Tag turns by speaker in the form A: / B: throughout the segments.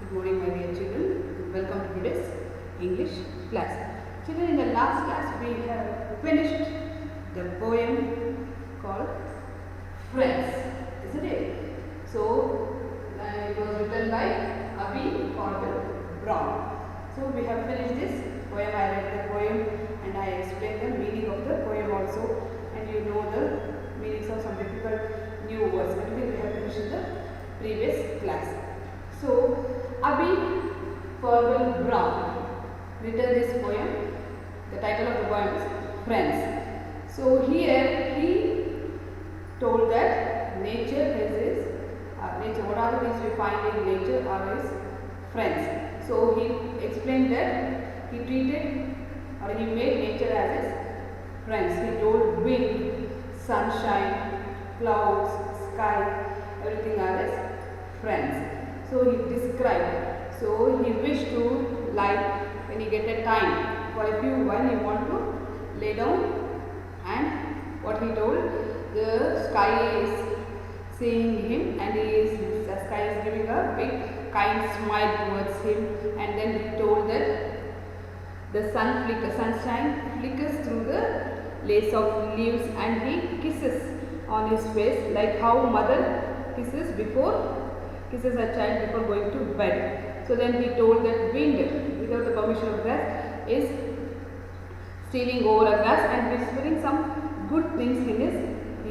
A: Good morning, my dear children. Welcome to today's English class. Children, in the last class we have finished the poem called Friends, isn't it? So, it was written by Abby Cordell Brown. So, we have finished this poem. I read the poem and I explained the meaning of the poem also, and you know the meanings of some difficult new words. Everything we have finished in the previous class. So, Abby Cordell Brown written this poem. The title of the poem is Friends. So, here he told that nature is nature. What are the things we find in nature are his friends. So, he explained that he treated or he made nature as his friends. He told wind, sunshine, clouds, sky, everything are his friends. So he described. So he wished to lie when he get a time for a few while he want to lay down, and what he told, the sky is seeing him and the sky is giving a big kind smile towards him, and then he told that the sunshine flickers through the lace of leaves and he kisses on his face like how mother kisses a child before going to bed. So then he told that wind, without the permission of grass, is stealing over a grass and whispering some good things in his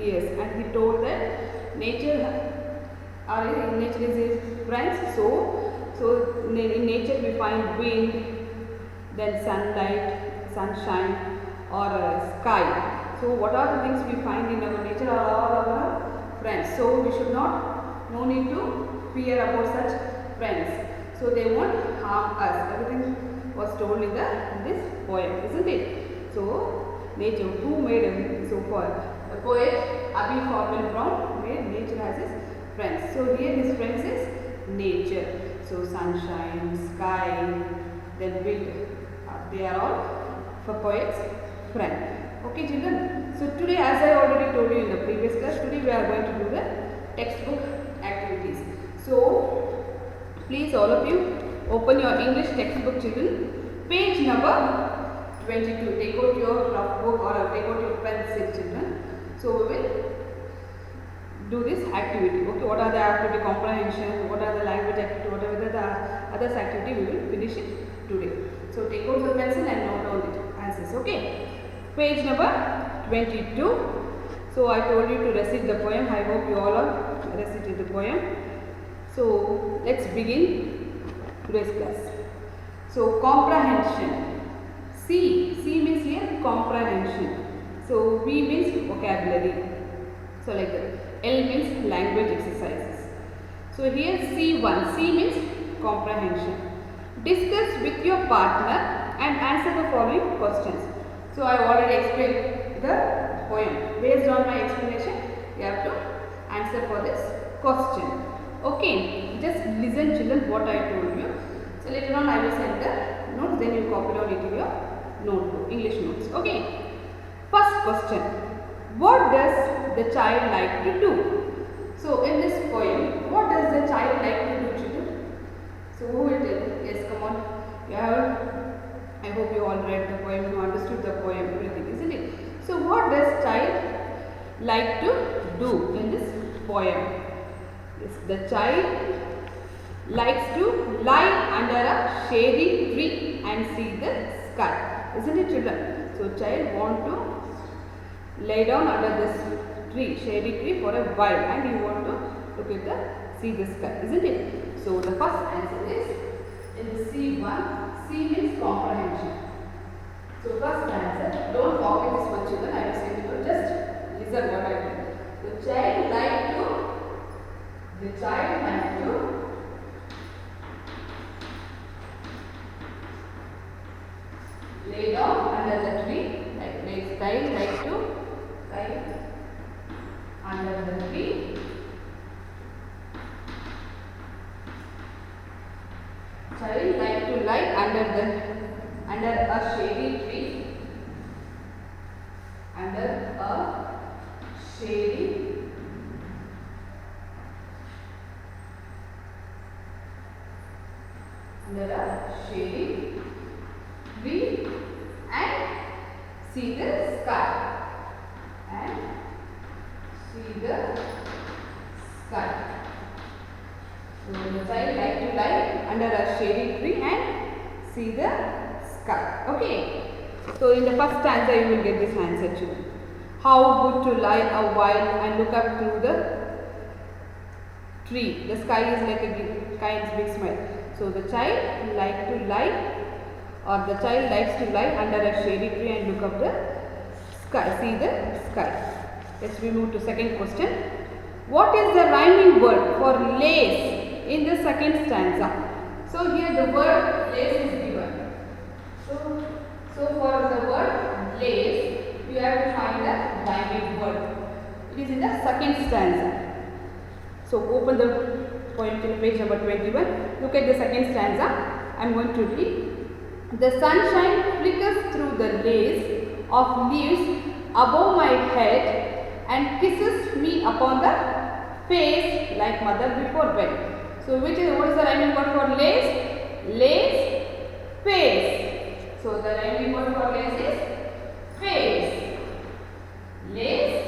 A: ears. And he told that nature is his friends. So in nature we find wind, then sunlight, sunshine, or sky. So what are the things we find in our nature are all our friends. So we should no need to fear about such friends. So they won't harm us. Everything was told in this poem, isn't it? So nature, who made him? So far, the poet Abby Cordell Brown made nature as his friends. So here his friends is nature. So sunshine, sky, then wind. They are all for poets friend. Okay, children. So today, as I already told you in the previous class, today we are going to do the textbook activities. So, please all of you open your English textbook, children. Page number 22. Take out your rough book or take out your pencil, children. So, we will do this activity. Okay, what are the activity comprehension, what are the language activity, whatever the others activity, we will finish it today. So, take out the pencil and note down the answers. Okay. Page number 22. So, I told you to recite the poem. I hope you all are recited the poem. So, let's begin today's class. So, comprehension. C means here comprehension. So, V means vocabulary. So, like that. L means language exercises. So, here C1. C means comprehension. Discuss with your partner and answer the following questions. So, I have already explained the poem. Based on my explanation, you have to answer for this question. Okay, just listen, children, what I told you. So, later on I will send the notes, then you copy down it in your notebook, English notes. Okay. First question. What does the child like to do? So, in this poem, what does the child like to do, children? So, who will tell? Yes, come on. You have. I hope you all read the poem, you understood the poem, everything, isn't it? So, what does child like to do in this poem? Yes, the child likes to lie under a shady tree and see the sky, isn't it, children? So, child want to lay down under this tree, shady tree, for a while, and you want to look at see the sky, isn't it? So, the first answer is in the C1. C means comprehension. So, first answer, don't copy this one, children. I will say to you, just listen what I do. The child like to lay down under the tree. Child like to lie under the tree. Child like to lie under a shady tree. Under a shady under a shady tree and see the sky. And see the sky. So the child like to lie under a shady tree and see the sky. Okay. So in the first stanza you will get this answer children. How good to lie a while and look up through the tree. The sky is like a kind big smile. So the child like to lie, or the child likes to lie under a shady tree and look up the sky, see the sky. Let's move to second question. What is the rhyming word for lace in the second stanza? So here the word lace is given. So for the word lace, you have to find the rhyming word. It is in the second stanza. So open the poem to page number 21. Look at the second stanza. I am going to read. The sunshine flickers through the lace of leaves above my head and kisses me upon the face like mother before bed. So what is the rhyming word for lace? Lace, face. So the rhyming word for lace is face. Lace,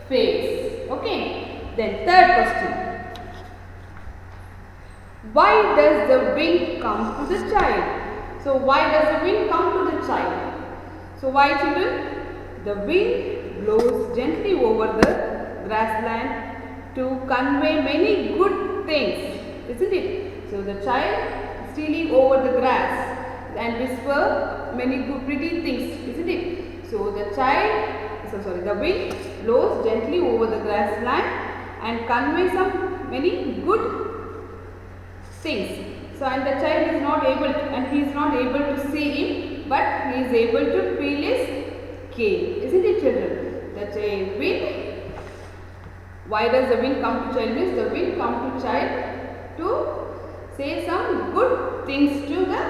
A: face. Okay. Then third question. Why does the wind come to the child? So why does the wind come to the child? So why children? The wind blows gently over the grassland to convey many good things, isn't it? So the child stealing over the grass and whisper many good pretty things, isn't it? So the wind blows gently over the grassland and convey some many good things. So and the child is not able to, and he is not able to see him, but he is able to feel his cane, isn't it children? The wind, why does the wind come to child means the wind come to child to say some good things to the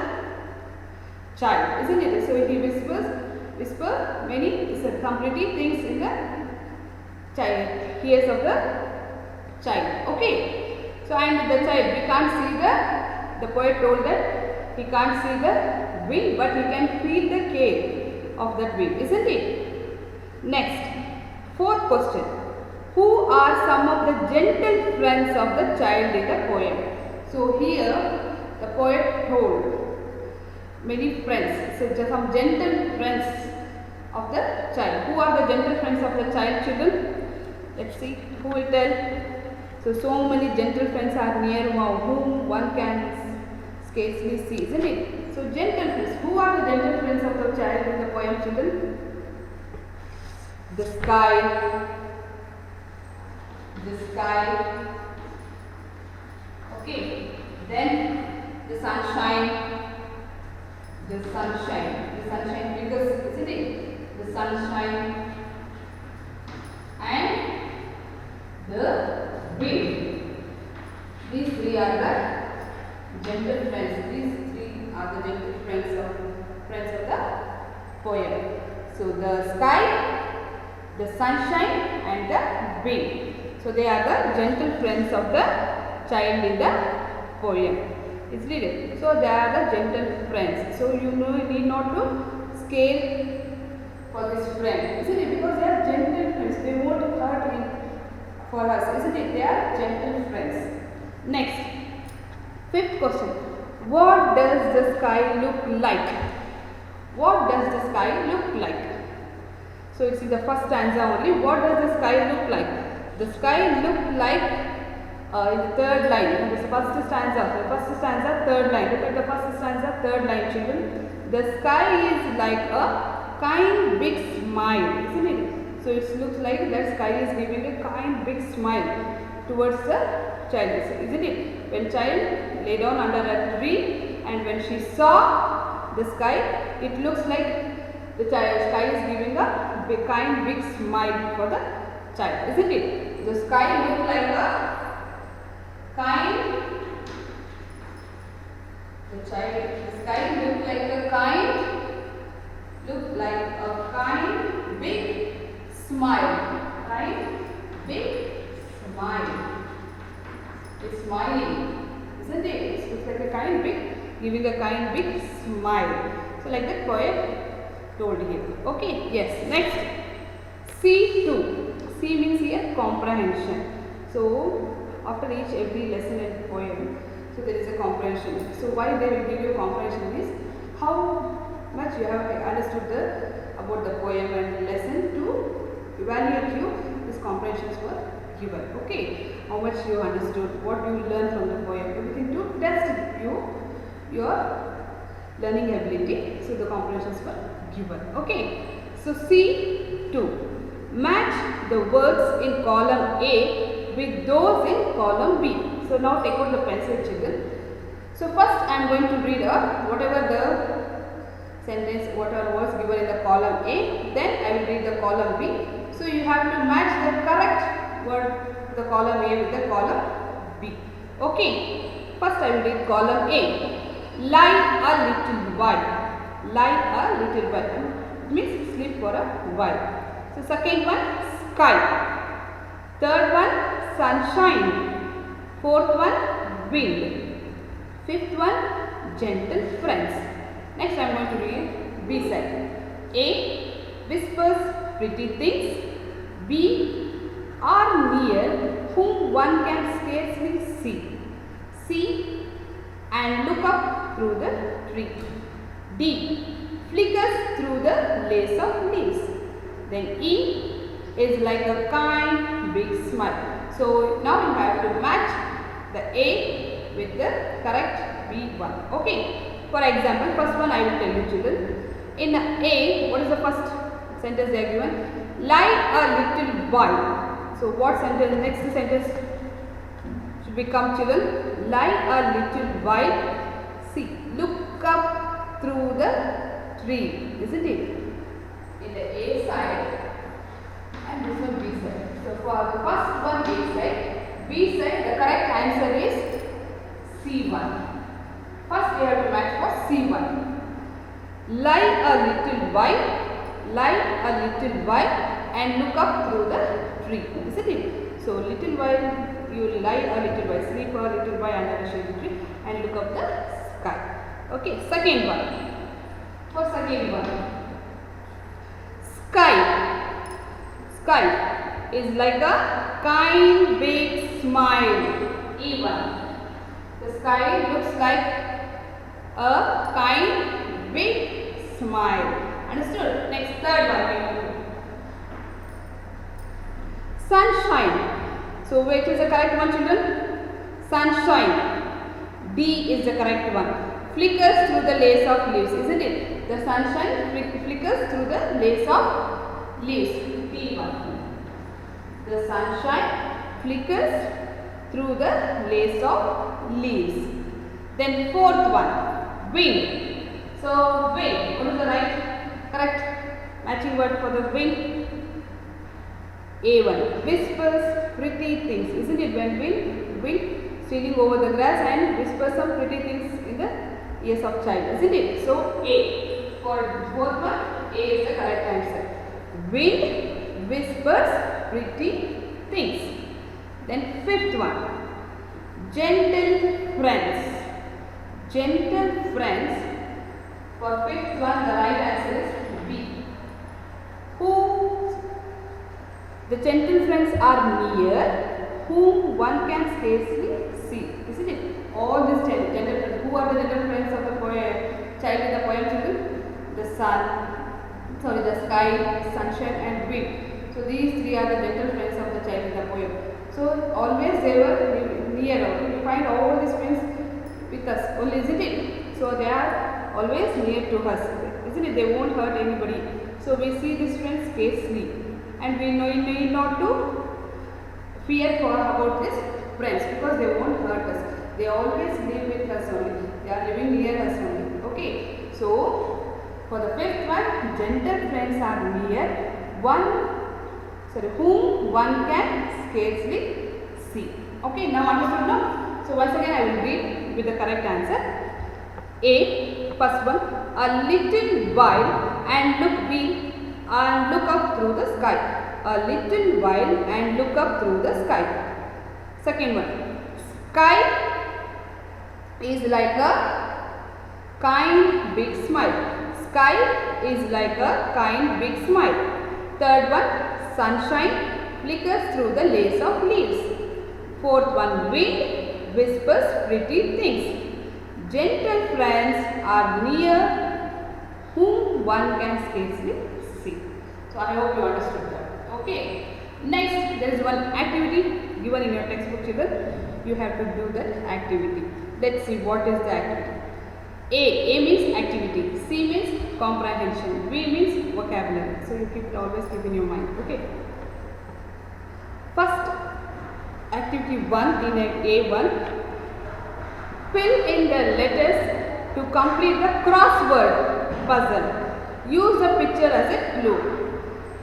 A: child, isn't it? So he whisper many some pretty things in the child, ears of the child. Okay. So and the child, we can't see the poet told that he can't see the wind, but he can feel the cane of that wind, isn't it? Next, fourth question. Who are some of the gentle friends of the child in the poem? So here the poet told many friends, so just some gentle friends of the child. Who are the gentle friends of the child children? Let's see, who will tell? So many gentle friends are near whom one can scarcely see, isn't it? So gentle friends. Who are the gentle friends of the child in the poem children? The sky. Okay. Then the sunshine. The sunshine because, isn't it? The sunshine and the wind. These three are the gentle friends. These three are the gentle friends of the poem. So the sky, the sunshine and the wind. So they are the gentle friends of the child in the poem. Isn't it? So they are the gentle friends. So you need not to scare for this friend, isn't it? Because they are gentle friends. They won't hurt for us, isn't it? They are gentle friends. Next, fifth question. What does the sky look like? What does the sky look like? So it's in the first stanza only. What does the sky look like? The sky look like in the third line. This is the first stanza, third line. Look at the first stanza, third line, children. The sky is like a kind big smile, isn't it? So it looks like that sky is giving a kind big smile towards the child, isn't it? When child lay down under a tree and when she saw the sky, it looks like the sky is giving a kind big smile for the child, isn't it? The sky looks like a kind, the sky look like a kind big smile, kind big smile. It's smiling, isn't it? It looks like a kind big giving a kind big smile. So like that poet told him. Okay, yes. Next, C2. C means here comprehension. So after each every lesson in poem, so there is a comprehension. So why they will give you comprehension is how much you have understood about the poem and lesson to evaluate you. These comprehensions were given. Okay, how much you understood, what you learned from the poem, everything to test your learning ability. So the comprehensions were given. Okay, so C2. Match the words in column A with those in column B. So now take out the pencil, children. So first I am going to read whatever the sentence, whatever was given in the column A. Then I will read the column B. So you have to match the correct word, the column A with the column B. Okay. First I will read column A. Lie a little while. Lie a little while. It means sleep for a while. So second one, sky. Third one, sunshine. Fourth one, wind. Fifth one, gentle friends. Next I am going to read B side. A, whispers pretty things. B, are near whom one can scarcely see. C, and look up through the tree. D, flickers through the lace of leaves. Then E is like a kind big smile. So now you have to match the A with the correct B1. Okay. For example, first one I will tell you, children. In A, what is the first sentence they are given? Lie a little while. So what sentence? Next sentence should become, children. Lie a little while. See, look up through the tree, isn't it? In the A side and this one B side. So for the first one B side the correct answer is C1. First we have to match for C1. Lie a little while and look up through the tree, isn't it? So little while, you will lie a little while, sleep a little while under the shade tree and look up the sky. Okay, second one. For second one, sky is like a kind big smile. E1. The sky looks like a kind big smile. Understood? Next, third one. Sunshine. So which is the correct one, children? Sunshine. D is the correct one. Flickers through the lace of leaves, isn't it? The sunshine flickers through the lace of leaves. D1. The sunshine flickers through the lace of leaves. Then fourth one, wind. So wind, what is the correct matching word for the wind? A1. Whispers pretty things, isn't it? When wind stealing over the grass and whispers some pretty things in the ears of child, isn't it? So A. For fourth one, A is the correct answer. Wind whispers pretty things. Then fifth one, gentle friends. Gentle friends. For fifth one, the right answer is B. Who the gentle friends are near, whom one can scarcely see, isn't it? All these gentle friends. Who are the gentle friends of the child in the poem, children? The sky, sunshine and wind. So these three are the gentle friends of the child in the poem. So always they were near. We find all these friends with us only, isn't it? So they are always near to us, isn't it? They won't hurt anybody. So we see these friends scarcely, and we need not to fear about these friends because they won't hurt us. They always live with us only. They are living near us only. Okay. So for the fifth one, gentle friends are near whom one can scarcely see. Okay, now understood now? So once again I will read with the correct answer. A, first one, a little while and look up through the sky. A little while and look up through the sky. Second one, sky is like a kind big smile. Sky is like a kind big smile. Third one, sunshine flickers through the lace of leaves. Fourth one, wind whispers pretty things. Gentle friends are near whom one can scarcely see. So I hope you understood that. Okay. Next, there is one activity given in your textbook, children. You have to do that activity. Let's see what is the activity. A means activity. C means comprehension. B means vocabulary. So you always keep in your mind. Okay. First, activity 1 in A1. Fill in the letters to complete the crossword puzzle. Use the picture as a clue.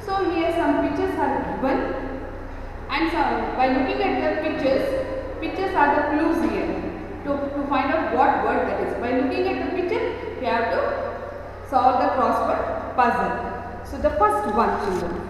A: So here some pictures are given, and by looking at the pictures are the clues here to find out what word that is. By looking at the picture, you have to solve the crossword puzzle. So the first one, children.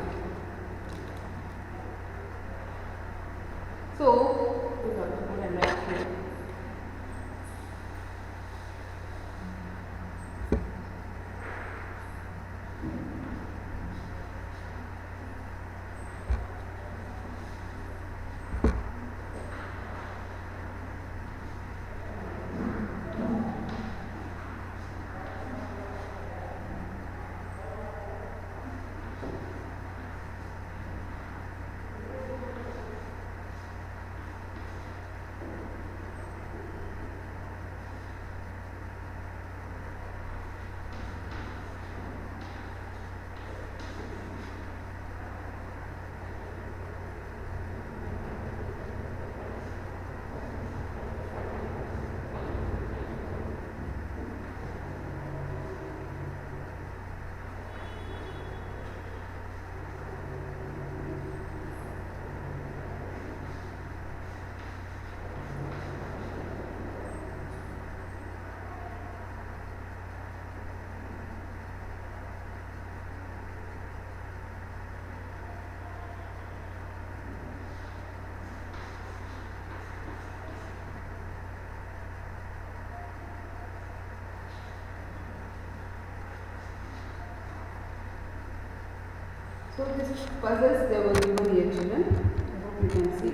A: So these puzzles they were given here, children. I hope you can see.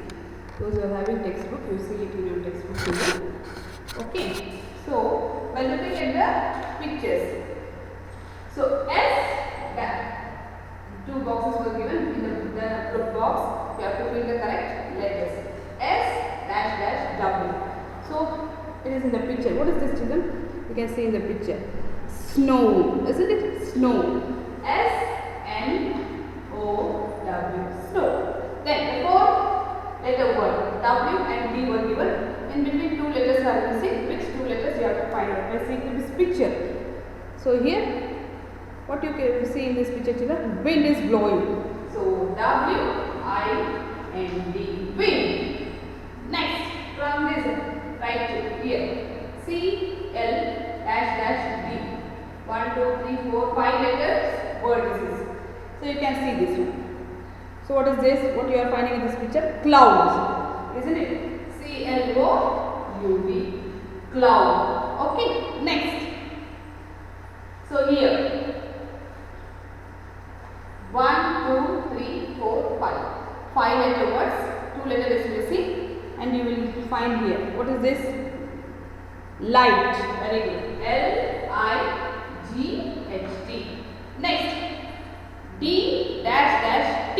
A: Those who are having textbook, you see it in your textbook, children. Okay. So by looking at the pictures, so two boxes were given. In the box, you have to fill the correct letters. S dash dash W. So it is in the picture. What is this, children? You can see in the picture. Snow, isn't it? Snow. S-N O-W, snow. Then the fourth letter word W and D were given. In between two letters are missing. Which two letters you have to find out by seeing this picture. So here, what you can see in this picture, children, wind is blowing. So W-I-N-D, wind. Next, from this right to here, C-L dash dash D. 1, 2, 3, 4, 5 letters word this is. So you can see this one. So what is this? What you are finding in this picture? Clouds, isn't it? C-L-O-U-D, cloud. Okay, next. So here, 1, 2, 3, 4, 5. 5 letter words, 2 letters is missing, and you will find here. What is this? Light. Very good. L-I-G-H-T. Next. D dash dash T,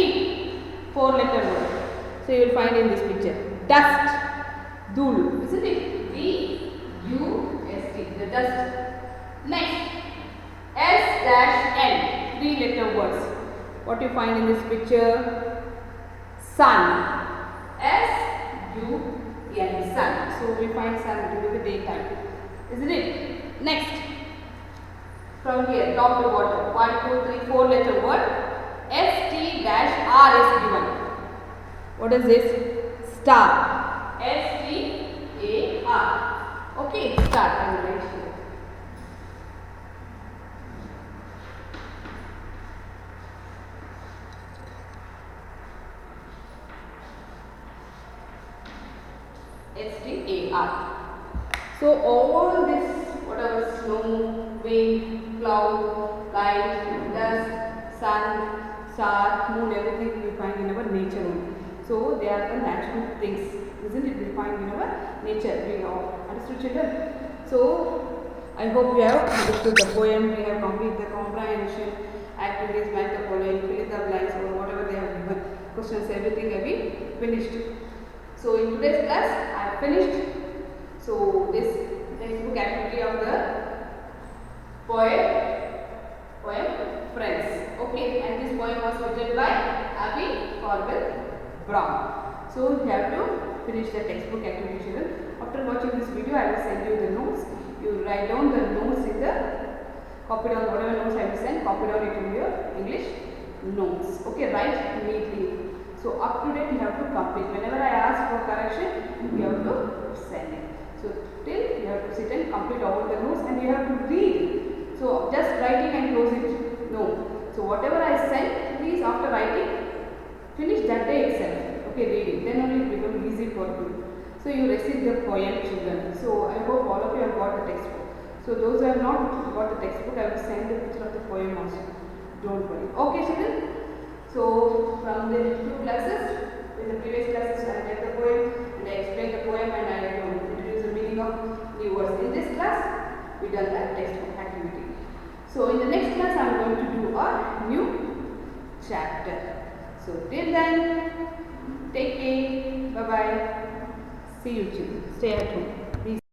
A: 4 letter word. So you will find in this picture dust, Dul, isn't it? D-U-S-T, the dust. Next, S dash N, 3 letter words. What you find in this picture? Sun, S-U-N, sun. So we find sun during the daytime, isn't it? Next. From here, top to bottom, 1, 2, 3, 4 letter word, S-T-R is given. What is this? Star, S-T-A-R. Okay, star, I will write here. S-T-A-R. So all this whatever snow, wind, cloud, light, dust, sun, star, moon, everything we find in our nature only. So they are the natural things, isn't it? We find in our nature. We all understood, children. So I hope you have understood the poem. We have completed the comprehension activities like the following, fill in the blanks or whatever they have given. Questions, everything have been finished. So in today's class, I have finished. So this textbook activity of the poem Friends. Okay, and this poem was written by Abby Corbell Brown. So you have to finish the textbook activity, children. After watching this video, I will send you the notes. You write down the notes in the copy down whatever notes I will send. Copy down it in your English notes. Okay, write neatly. So up to date you have to complete. Whenever I ask for correction, you have to send it. So till you have to sit and complete all the notes and you have to read. So just writing and close it. No. So whatever I send, please after writing, finish that day itself. Okay, read it. Then only it becomes easy for you. So you receive the poem, children. So I hope all of you have got the textbook. So those who have not got the textbook, I will send the picture of the poem also. Don't worry. Okay, children. So from the two classes, in the previous classes I read the poem and I explained the poem and I introduced the meaning of new words. In this class, we done the textbook activity. So in the next class, I am going to do a new chapter. So till then, take care. Bye bye. See you children. Stay at home. Please.